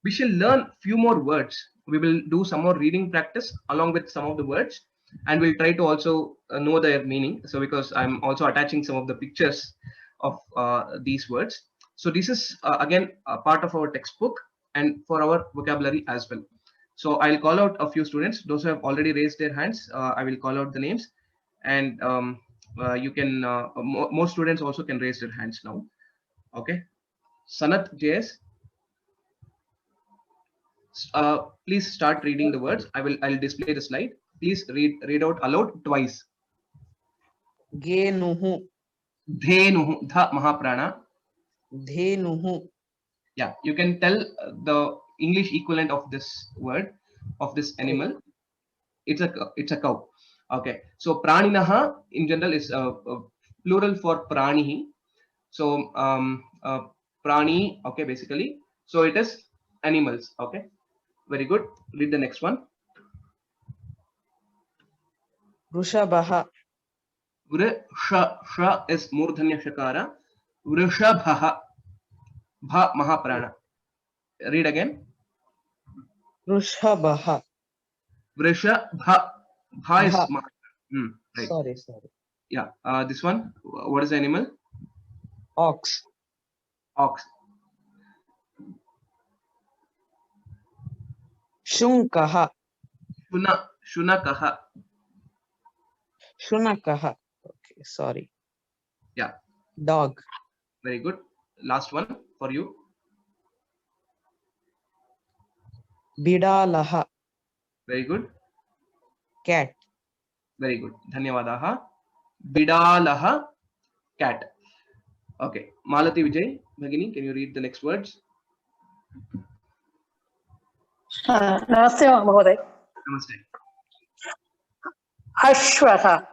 We shall learn few more words. We will do some more reading practice along with some of the words, and we'll try to also know their meaning. So because I'm also attaching some of the pictures of these words. So this is again a part of our textbook and for our vocabulary as well. So I'll call out a few students. Those who have already raised their hands, I will call out the names, and you can more students also can raise their hands now. Okay, Sanat JS, please start reading the words. I'll display the slide. Please read out aloud twice. Genuhu. Dhenuhu, dha mahaprana. Dhenuhu. Yeah, you can tell the English equivalent of this word, of this animal. It's a cow. Okay, so praninaha in general is plural for pranihi. So prani, okay, basically. So it is animals. Okay, very good. Read the next one. Vrishabha. Vrisha is murdhanya shakara. Vrishabha, bha mahaprana. Read again. Vrishabha. Vrishabha, bha is Bha. mahaprana. Right. Sorry. Yeah. This one. What is the animal? Ox. Ox. Shunkaha. Shunakaha. Shunakaha. Okay, sorry. Yeah. Dog. Very good. Last one for you. Bidalaha. Very good. Cat. Very good. Dhanyavadaha. Bidalaha, cat. Okay. Malati Vijay, Bhagini, can you read the next words? नमस्ते महोदय. Namaste. अश्वः.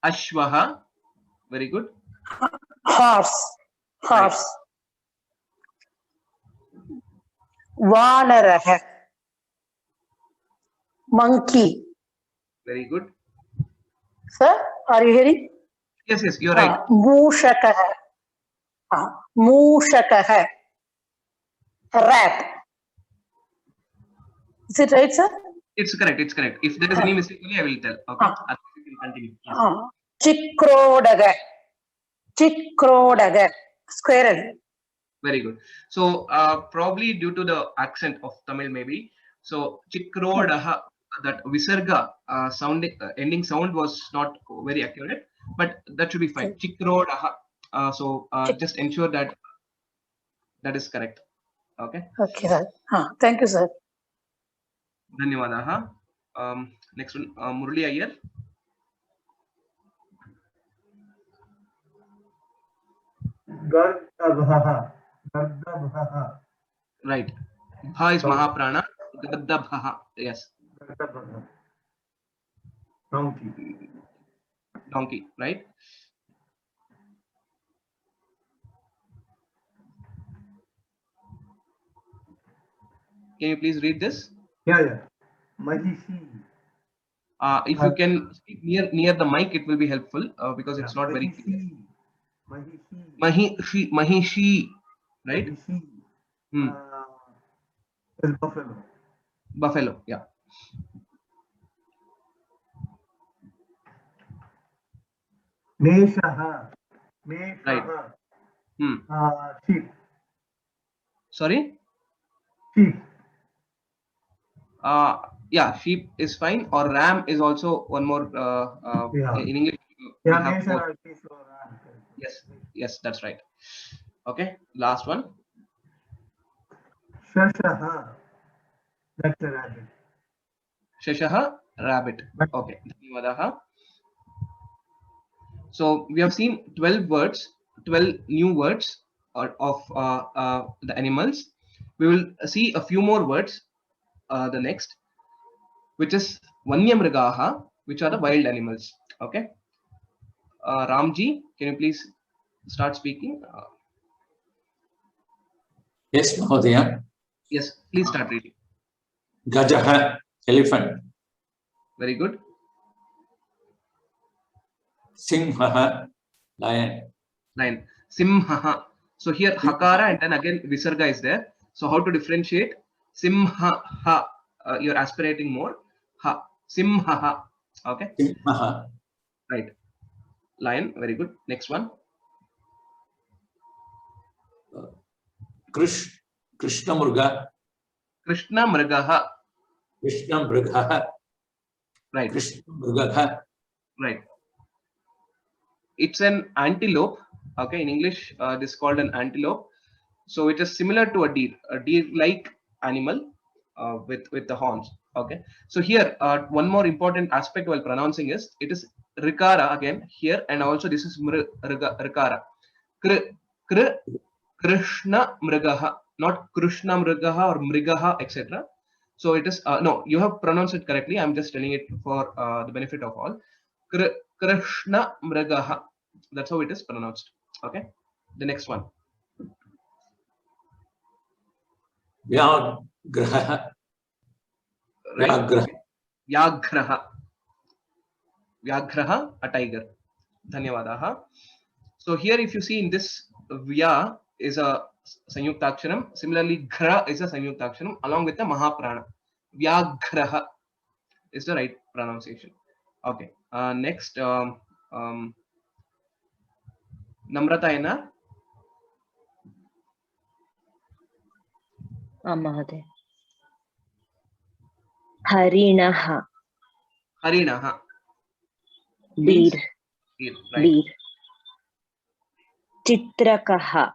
Ashwaha. Very good. Horse. वानरः. Monkey. Very good. Sir, are you hearing? Yes, you're right. मूषकः. मूषकः. Rat. Is it right, sir? It's correct. If there is any mistake, I will tell. Okay. Otherwise you can continue. Yes. Chikrodagah. Squirrel. Very good. So probably due to the accent of Tamil, maybe. So Chikrodaha, that visarga ending sound was not very accurate, but that should be fine. Chikrodaha. So just ensure that that is correct. Okay. Okay, sir. Thank you, sir. Dhanyavadaha. Next one, Murali Iyer. Gardabhaha. Right. Bha is Mahaprana. Gardabhaha. Yes. Gardabhaha. Donkey. Right. Can you please read this? Yeah. Mahishi. If you can speak near the mic, it will be helpful because it's not very clear. Mahishi, right? Is buffalo. Buffalo, yeah. Meshaha. Right. Sheep. Sorry? Sheep. Yeah, sheep is fine, or ram is also one more in English. we have both. Yes, that's right. Okay, last one. Shashaha. That's a rabbit. Shashaha, rabbit. Okay. Dhanyavadaha. So we have seen 12 words, 12 new words of the animals. We will see a few more words the next, which is Vanyamrigaha, which are the wild animals. Okay. Ramji, can you please start speaking? Yes, Mahodaya. Yes, please start reading. Gajaha, elephant. Very good. Simhaha, lion. Lion. Simhaha. So here Hakara and then again Visarga is there. So how to differentiate? Simha ha. You're aspirating more. Ha. Simha ha. Okay. Simha. Right. Lion. Very good. Next one. Krishna Murga. Krishna Mrigaha. Krishna Mrigaha. Right. Krishna Mrigaha. Right. It's an antelope. Okay. In English, this is called an antelope. So it is similar to a deer-like animal with the horns. Okay. So here, one more important aspect while pronouncing is it is rikara again here, and also this is rikara. Kr, Krishna Mrigaha, not Krishna Mrigaha or Mrigaha, etc. So it is no, you have pronounced it correctly. I'm just telling it for the benefit of all. Krishna Mrigaha. That's how it is pronounced. Okay. The next one. Vyagraha. Right. Vyagraha. Vyagraha, a tiger. Dhanyavadaha. So here, if you see in this, Vya is a Sanyuktaksharam. Similarly, Ghra is a Sanyuktaksharam along with the Mahaprana. Vyagraha is the right pronunciation. Okay. Next, Namrata Enar. Mahoday. Harinaha. Harinaha. Deer. Right. Deer. Chitrakaha.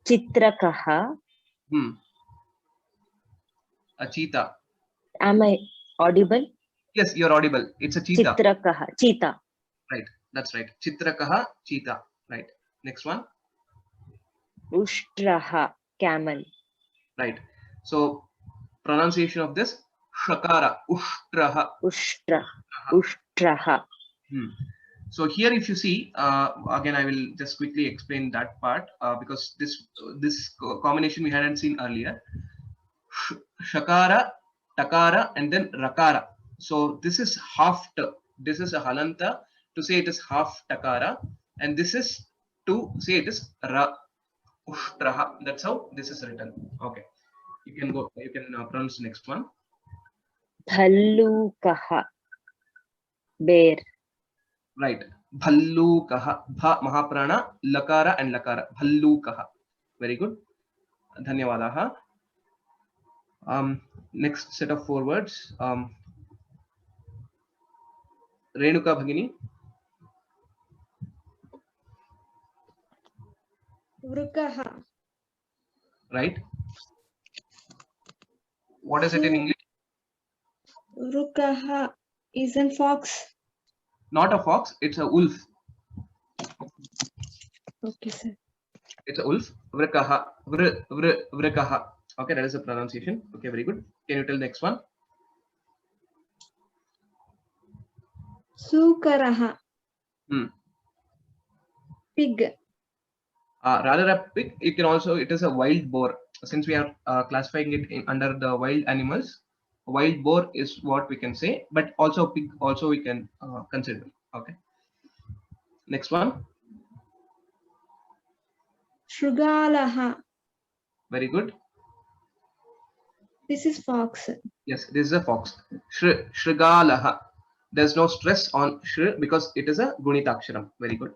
Chitrakaha. A cheetah. Am I audible? Yes, you're audible. It's a cheetah. Chitrakaha. Cheetah. Right. That's right. Chitrakaha, cheetah. Right. Next one. Ushtraha. Camel. Right. So pronunciation of this shakara, ushtraha. Ushtraha. So here, if you see, again, I will just quickly explain that part because this combination we hadn't seen earlier. Shakara, takara, and then rakara. So this is half. This is a halanta to say it is half takara, and this is to say it is ra. Ushtraha. That's how this is written. Okay. You can go. You can pronounce the next one. Bhallukaha. Bear. Right. Bhallukaha. Bha Mahaprana, Lakara and Lakara. Bhallukaha. Very good. Dhanyavadaha. Next set of 4 words. Renuka Bhagini. Vrukaha. Right. What is it in English? Vrukaha is a fox. Not a fox. It's a wolf. Okay, sir. It's a wolf. Vrikaha. Vrikaha. Okay, that is the pronunciation. Okay, very good. Can you tell the next one? Sukaraha. Pig. Rather a pig, it can also, it is a wild boar. Since we are classifying it under the wild animals, wild boar is what we can say, but also pig also we can consider. Okay. Next one. Shrugalaha. Very good. This is fox. Yes, this is a fox. Shrigalaha. There's no stress on shri because it is a Gunitaksharam. Very good.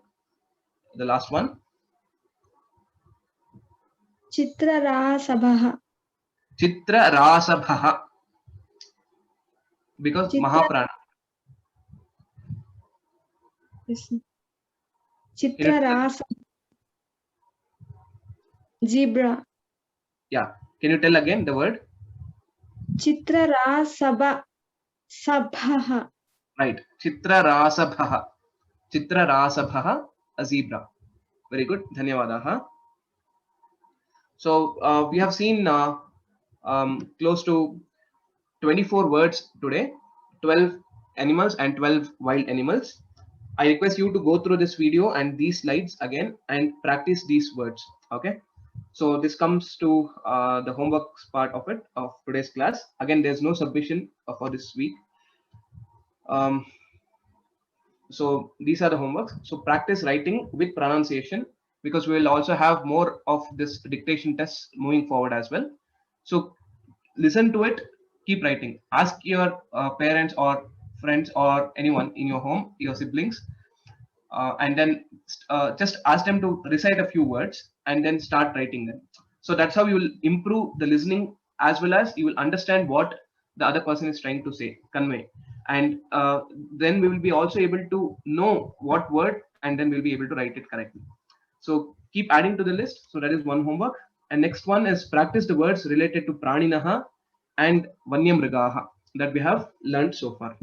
The last one. Chitrarasabhaha. Chitra Rasabhaha. Because Mahaprana. Yes. Chitrarasa. Zebra. Yeah. Can you tell again the word? Chitrarasabha. Sabhaha. Right. Chitra Rasabhaha. Chitra Rasabhaha, a zebra. Very good. Dhanyavadaha. So we have seen close to 24 words today, 12 animals and 12 wild animals. I request you to go through this video and these slides again and practice these words. Okay. So this comes to the homework part of it, of today's class. Again, there's no submission for this week. So these are the homeworks. So practice writing with pronunciation because we will also have more of this dictation tests moving forward as well. So listen to it, keep writing. Ask your parents or friends or anyone in your home, your siblings, and then just ask them to recite a few words and then start writing them. So that's how you will improve the listening, as well as you will understand what the other person is trying to say, convey. And then we will be also able to know what word, and then we'll be able to write it correctly. So keep adding to the list. So that is one homework. And next one is practice the words related to praninaha and vanyamrigaha that we have learned so far.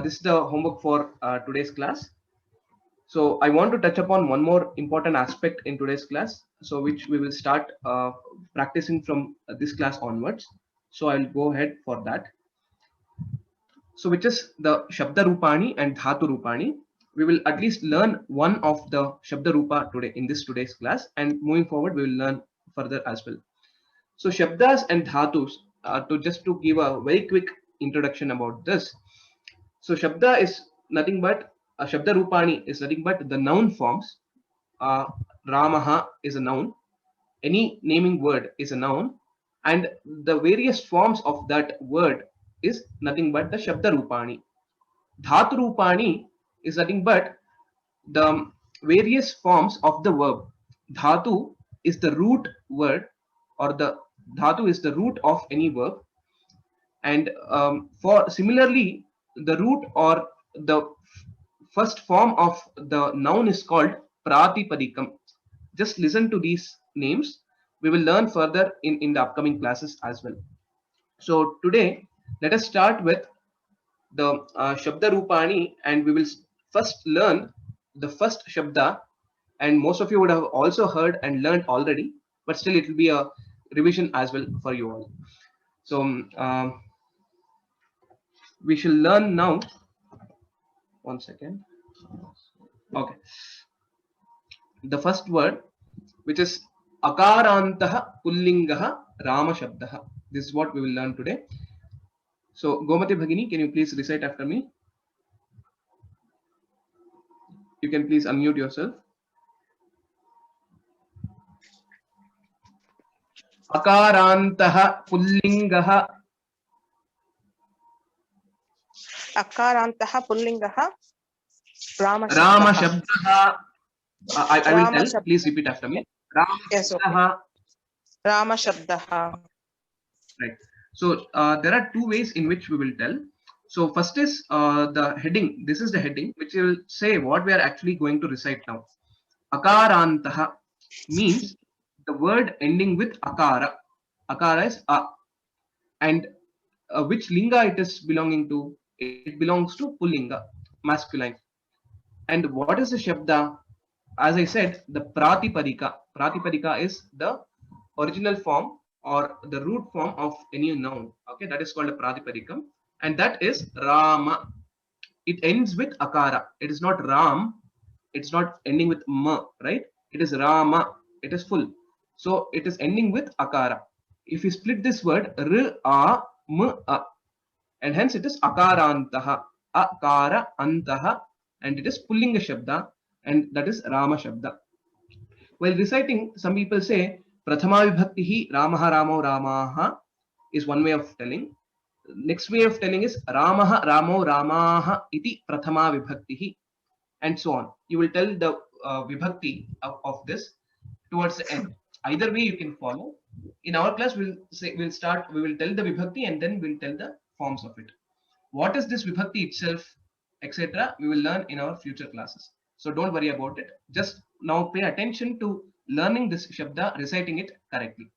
This is the homework for today's class. So I want to touch upon one more important aspect in today's class, so which we will start practicing from this class onwards. So I'll go ahead for that. So which is the Shabda Rupani and Dhatu Rupani. We will at least learn one of the Shabda Rupa today in today's class, and moving forward we will learn further as well. So Shabdas and Dhatus, to give a very quick introduction about this. So Shabda is nothing but Shabda Rupani is nothing but the noun forms. Ramaha is a noun. Any naming word is a noun, and the various forms of that word is nothing but the Shabda Rupani. Dhatu Rupani is nothing but the various forms of the verb. Dhatu is the root word, or the dhatu is the root of any verb, and for similarly the root or the first form of the noun is called Pratipadikam. Just listen to these names. We will learn further in the upcoming classes as well. So today, let us start with the Shabda Rupani, and we will first learn the first Shabda. And most of you would have also heard and learned already, but still it will be a revision as well for you all. So we shall learn now. One second. Okay. The first word, which is Akarantaha Pullingaha Rama Shabdaha. This is what we will learn today. So Gomati Bhagini, can you please recite after me? You can please unmute yourself. Akarantaha Pullingaha Akarantaha pullingaha Rama Rama Shabdaha. Shabdaha. I will Rama tell. Shabdaha. Please repeat after me. Rama Yes, okay. Shabdaha. Rama Shabdaha. Right. So there are two ways in which we will tell. So first is the heading. This is the heading which will say what we are actually going to recite now. Akarantaha means the word ending with akara. Akara is a, and which linga it is belonging to? It belongs to Pullinga, masculine. And what is the Shabda? As I said, the Pratipadika. Pratipadika is the original form or the root form of any noun. Okay, that is called a Pratipadikam, and that is Rama. It ends with akara. It is not Ram. It's not ending with ma, right? It is Rama. It is full. So it is ending with akara. If you split this word, r a m a, and hence it is akarantaha, akara antaha, and it is Pullinga Shabda, and that is Rama Shabda. While reciting, some people say Prathama Vibhaktihi Ramaha Ramo Ramaha is one way of telling. Next way of telling is Ramaha Ramo Ramaha iti Prathama Vibhaktihi, and so on. You will tell the Vibhakti of this towards the end. Either way you can follow. In our class, we will tell the Vibhakti and then we'll tell the forms of it. What is this Vibhakti itself, etc., we will learn in our future classes. So don't worry about it. Just now pay attention to learning this Shabda, reciting it correctly.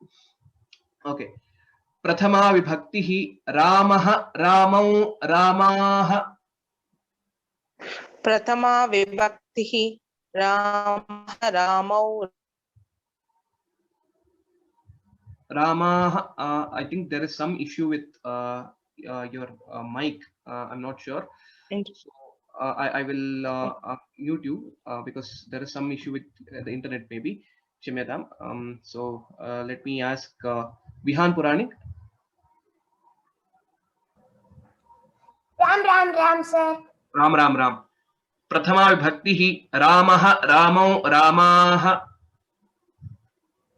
Okay. Prathama Vibhaktihi Ramaha Ramau Ramaha. Prathama Vibhaktihi Ramaha Ramau Ramaha. I think there is some issue with your mic. I'm not sure. So, I will mute you because there is some issue with the internet maybe. Shimedam. So let me ask Vihan Puranik. Ram, sir. Ram. प्रथमा विभक्तिः रामः रामौ रामाः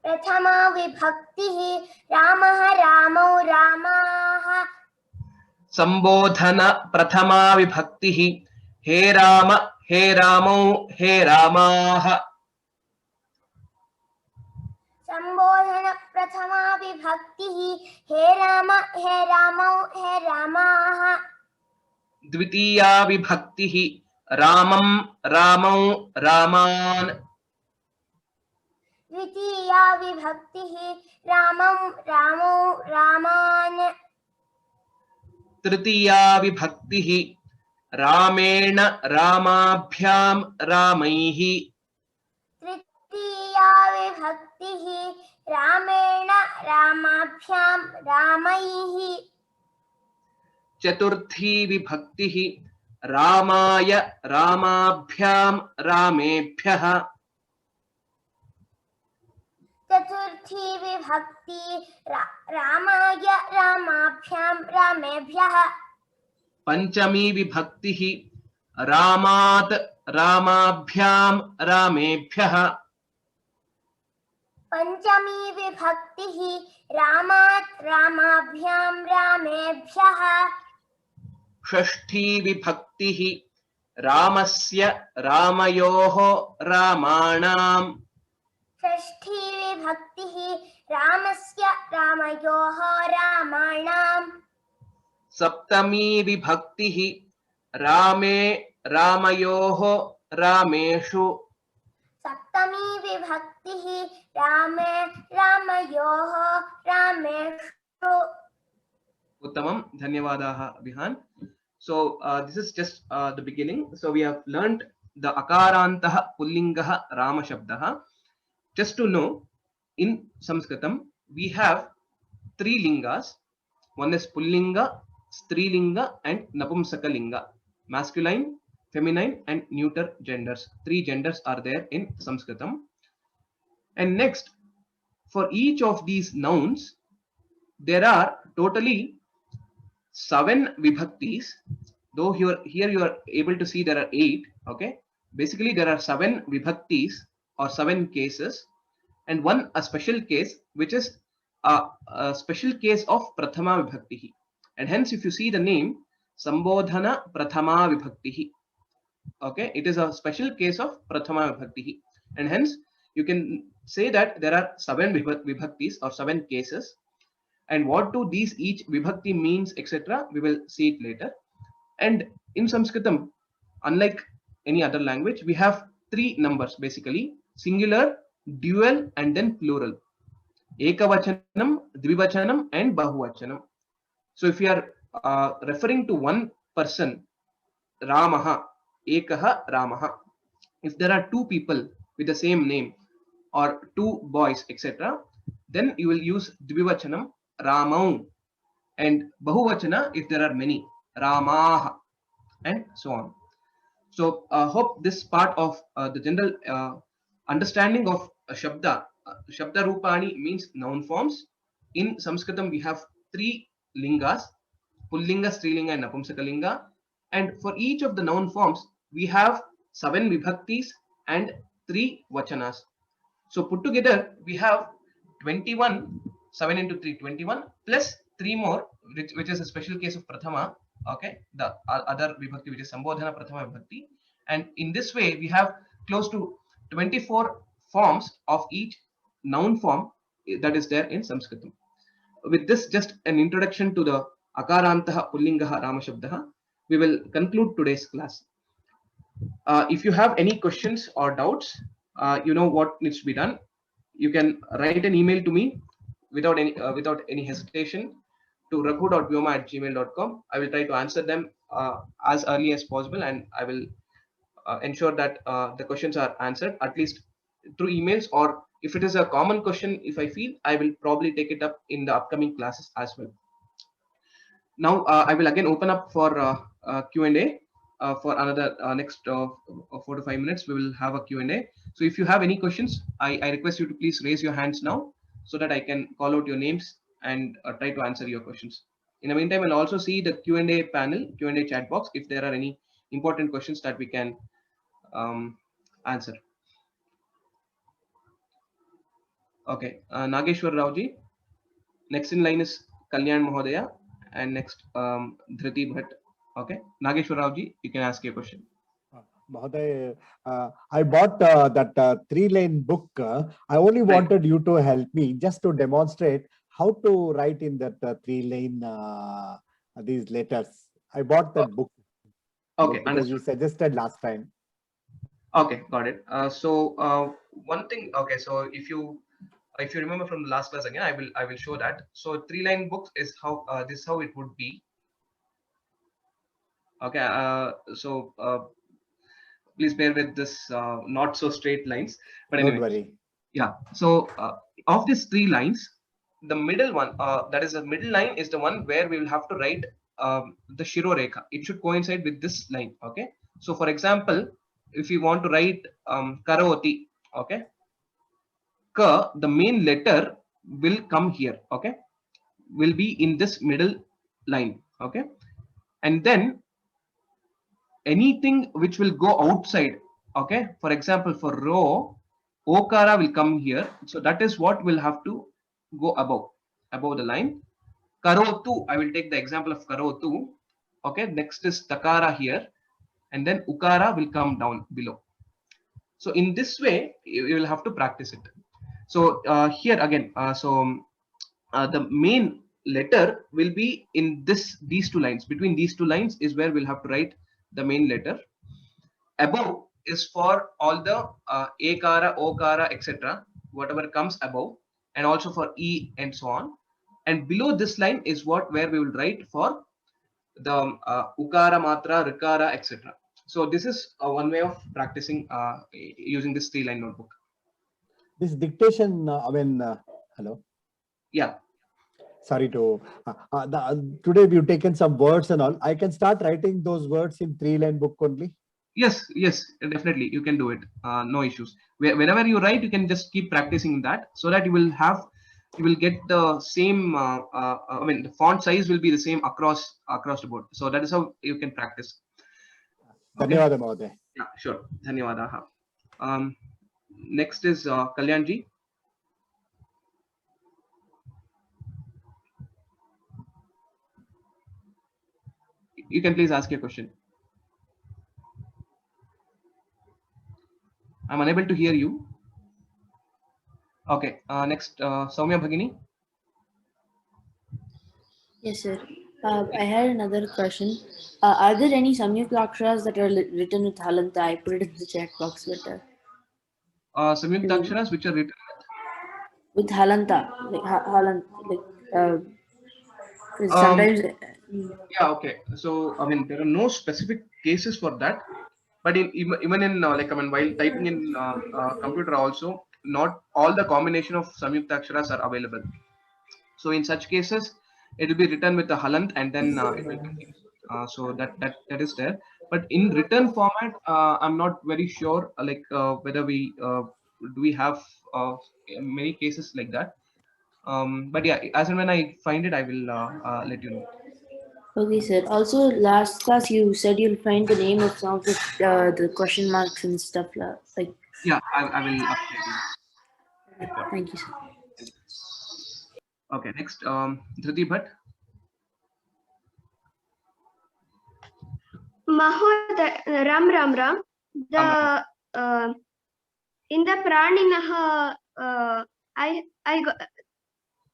प्रथमा विभक्तिः रामः रामौ रामाः संबोधन प्रथमा विभक्तिः हे राम हे रामौ हे रामाः संबोधन प्रथमा विभक्तिः हे राम हे रामौ हे रामाः द्वितीया विभक्तिः रामं रामौ रामान् द्वितीया विभक्तिः रामं रामौ रामान् तृतीया विभक्तिः रामेण रामाभ्यां रामैः तृतीया विभक्तिः रामेण रामाभ्यां रामैः चतुर्थी विभक्तिः रामाय रामाभ्यां रामेभ्यः चतुर्थी विभक्ति रामाय रामाभ्यां रामेभ्यः पंचमी विभक्तिः रामात् रामाभ्यां रामेभ्यः पंचमी विभक्तिः रामात् रामाभ्यां रामेभ्यः षष्ठी विभक्तिः रामस्य रामयोः रामाणां षष्ठी विभक्तिः रामस्य रामयोः रामाणां सप्तमी विभक्तिः रामे रामयोः रामेषु सप्तमी विभक्तिः रामे रामयोः रामेषु उत्तमं धन्यवादाः Vihaan. So this is just the beginning. So we have learned the akarantah pullingah rama shabdah. Just to know, in Sanskritam we have three lingas. One is pullinga, strilinga and napumsakalinga. Masculine, feminine and neuter genders. Three genders are there in Sanskritam. And next, for each of these nouns there are totally 7 vibhaktis, though here you are able to see there are 8. Okay, basically there are 7 vibhaktis or 7 cases, and a special case, which is a special case of prathama vibhakti. And hence if you see the name sambodhana prathama vibhakti, okay, it is a special case of prathama vibhakti, and hence you can say that there are 7 vibhaktis or 7 cases. And what do these each vibhakti means, etc., we will see it later. And in Sanskritam, unlike any other language, we have 3 numbers basically: singular, dual and then plural. Ekavachanam, dvivachanam and bahuvachanam. So if you are referring to one person, Ramaha, Ekaha Ramaha. If there are 2 people with the same name or 2 boys, etc., then you will use dvivachanam, Ramau, and bahuvachana if there are many, Ramaha, and so on. So hope this part of the general understanding of Shabda. Shabda Rupani means noun forms. In Sanskritam we have 3 lingas: Pullinga, Strilinga and Napumsakalinga. And for each of the noun forms we have 7 vibhaktis and 3 vachanas. So put together we have 21. 7 into 3, 21, plus 3 more, which is a special case of prathama. Okay, the other vibhakti, which is sambodhana prathama vibhakti. And in this way we have close to 24 forms of each noun form that is there in Sanskritam. With this, just an introduction to the akarantah pullingah rama shabdah, we will conclude today's class. If you have any questions or doubts, you know what needs to be done. You can write an email to me without any hesitation to raghu.vyoma@gmail.com. I will try to answer them as early as possible, and I will ensure that the questions are answered at least through emails, or if it is a common question, if I feel, I will probably take it up in the upcoming classes as well. Now I will again open up for Q&A for another next 4 to 5 minutes. We will have a Q&A. So if you have any questions, I request you to please raise your hands now, so that I can call out your names and try to answer your questions. In the meantime, I'll also see the Q&A panel, Q&A chat box, if there are any important questions that we can answer. Okay, Nageshwar Raoji. Next in line is Kalyan Mahodaya, and next Dhriti Bhatt. Okay, Nageshwar Raoji, you can ask your question. Mahoday, I bought that 3-line book. I only Right. wanted you to help me just to demonstrate how to write in that 3-line these letters. I bought that book. Okay, because understood. you suggested last time. Okay, got it. So one thing. Okay, so if you remember from the last class again, I will show that. So 3-line books is how this is how it would be. Okay, so please bear with this not so straight lines, but Don't anyway. worry. Yeah. So of these 3 lines, the middle one, that is the middle line, is the one where we will have to write the Shiro Rekha. It should coincide with this line. Okay. So for example, if you want to write Karoti, okay, Ka, the main letter will come here. Okay, will be in this middle line. Okay, and then anything which will go outside. Okay, for example, for Ro, Okara will come here. So that is what will have to go above the line. Karotu, I will take the example of Karotu. Okay, next is Takara here, and then Ukara will come down below. So in this way, you will have to practice it. So here again, the main letter will be in these 2 lines. Between these 2 lines is where we'll have to write the main letter. Above is for all the Ekara, Okara, etc. Whatever comes above, and also for E and so on. And below this line is where we will write for the Ukara, Matra, Rikara, etc. So this is one way of practicing using this 3-line notebook. This dictation, hello. Yeah. Sorry to, today we've taken some words and all. I can start writing those words in 3-line book only. Yes, definitely. You can do it. No issues. Whenever you write, you can just keep practicing that so that you will get the same, the font size will be the same across the board. So that is how you can practice. Okay. Dhanyawada, Mahoday. Yeah, sure. Dhanyawada. Next is Kalyanji. You can please ask your question. I'm unable to hear you. Okay. Next, Soumya Bhagini. Yes, sir. I had another question. Are there any Samyukta Aksharas that are written with Halanta? I put it in the chat box later. Samyukta Aksharas which are written with Halanta, like Halant, like sometimes. Yeah. Okay. So there are no specific cases for that, but even in while typing in computer also, not all the combination of Samyukta Aksharas are available. So in such cases, it will be written with the halant and then it will continue. So that is there. But in written format, I'm not very sure whether we do we have many cases like that. But yeah, as and when I find it, I will let you know. Okay, sir. Also, last class you said you'll find the name of some of the question marks and stuff like. Yeah, I will update you. Thank you, sir. Okay, next, Dhriti Bhatt. Mahoday, Ram. The in the Praninaha, I got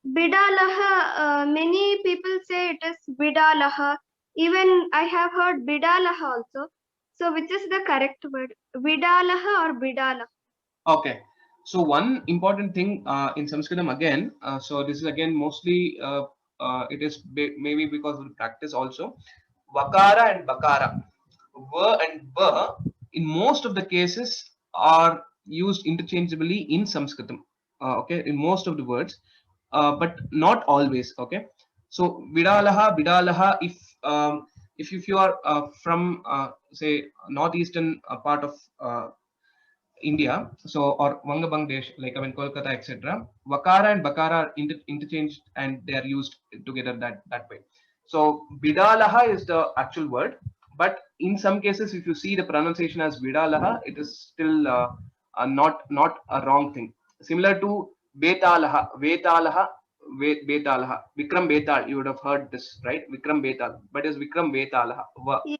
Bidalaha. Many people say it is Bidalaha. Even I have heard Bidalaha also. So which is the correct word? Vidalaha or Bidalaha? Okay. So one important thing in Sanskritam again, so this is again mostly it is maybe because of the practice also. Vakara and Bakara, Va and Ba, in most of the cases are used interchangeably in Sanskritam. Okay, in most of the words, but not always. Okay, so Vidalaha, if you are from say northeastern part of India, so or Vanga Bangladesh, Kolkata, etc. Vakara and Bakara are interchanged and they are used together that way. So Bidalaha is the actual word, But in some cases, if you see the pronunciation as Vidalaha, it is still not a wrong thing. Similar to Betalaha, Vetalaha, Betalaha, Vikram Betal. You would have heard this, right? Vikram Betal, but it's Vikram Betalaha. Yes.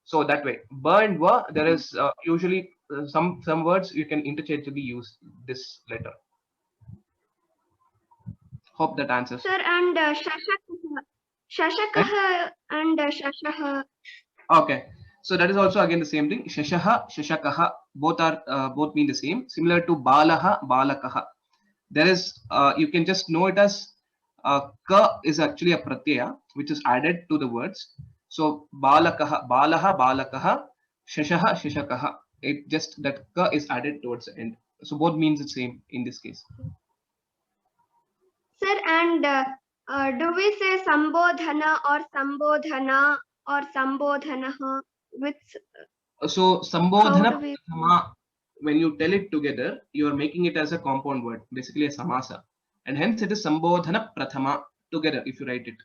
So that way, ba and wa, there is usually some words you can interchangeably use this letter. Hope that answers. Sir, and Shashakaha and Shashaha. Okay, so that is also again the same thing. Shashaha, Shashakaha, both mean the same. Similar to Balaha, Balakaha. There is you can just know it as ka is actually a pratyaya which is added to the words. So Balakaha, Balaha, Balakaha, Shashaha, Shashakaha. It just that ka is added towards the end. So both means the same in this case. Sir, and do we say Sambodhana or Sambodhana or Sambodhanaha? Which So Sambodhana How do we- Prathama, when you tell it together, you are making it as a compound word, basically a samasa, and hence it is Sambodhana Prathama together if you write it.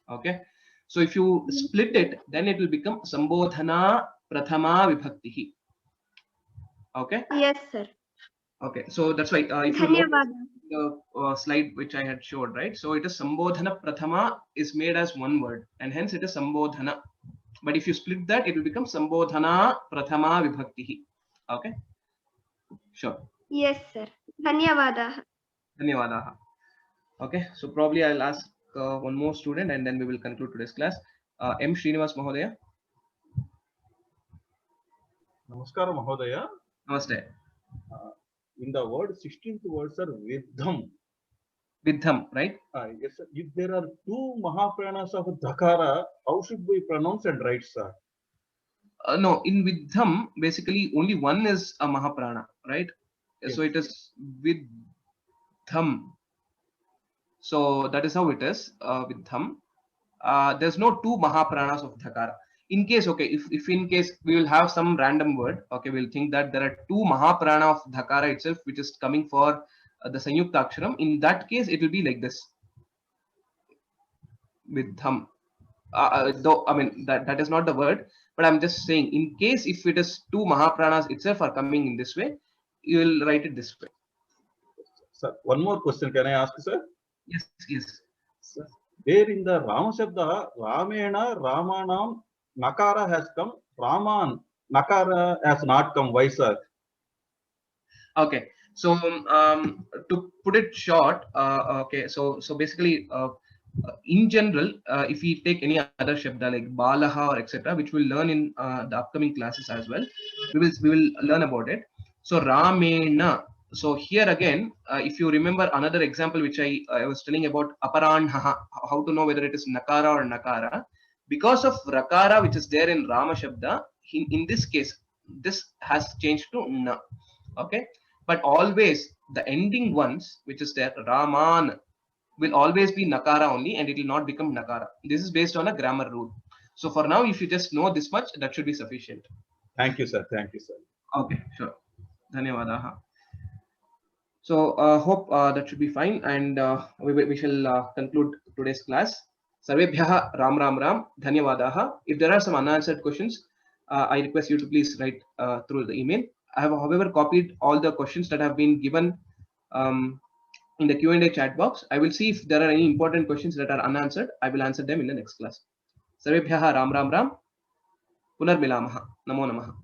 Okay, so if you split it, then it will become Sambodhana Prathama Vibhaktihi. Okay. Yes, sir. Okay, so that's why if you notice Dhanyavada. the slide which I had showed, right? So it is Sambodhana Prathama is made as one word, and hence it is Sambodhana. But if you split that, it will become Sambodhana Prathama Vibhaktihi. Okay, sure. Yes, sir. Dhanyavada. Dhanyavadaha. Okay, so probably I'll ask one more student and then we will conclude today's class. M. Srinivas Mahodaya. Namaskara Mahodaya. Namaste. In the word, 16th word, sir, Vidham. Vidham, right? Yes, sir. If there are two Mahapranas of Dhakara, how should we pronounce and write, sir? No, in Vidham, basically only one is a Mahaprana, right? Yes. So it is Vidham. So that is how it is, Vidham. There's no two Mahapranas of Dhakara. In case, okay, if in case we will have some random word, okay, we'll think that there are two Mahaprana of Dhakara itself, which is coming for the Sanyukta Aksharam. In that case, it will be like this. Vidham. Though, I mean, that is not the word, but I'm just saying, in case if it is two Mahapranas itself are coming in this way, you will write it this way. Sir, one more question can I ask, sir? Yes, yes. Sir, there in the Rama Shabda, Ramena, Ramanam, Nakara has come, Raman, Nakara has not come. Why, sir? Okay, so to put it short, okay, so basically, in general, if we take any other shabda like Balaha or etc., which we'll learn in the upcoming classes as well, we will learn about it. So Ramena. So here again, if you remember another example which I was telling about Aparanha, how to know whether it is Nakara or Nakara, because of Rakara which is there in Rama Shabda, in this case, this has changed to Na. Okay, but always the ending ones which is there, Raman, will always be Nakara only and it will not become Nakara. This is based on a grammar rule. So for now, if you just know this much, that should be sufficient. Thank you, sir. Thank you, sir. Okay, sure. Dhanyavadaha. So hope that should be fine, and we shall conclude today's class. Sarvebhyaha Ram Ram Ram. Dhanyavadaha. If there are some unanswered questions, I request you to please write through the email. I have, however, copied all the questions that have been given in the Q&A chat box. I will see if there are any important questions that are unanswered. I will answer them in the next class. Sarvebhyaha Ram Ram Ram. Punar Milamaha. Namo Namaha.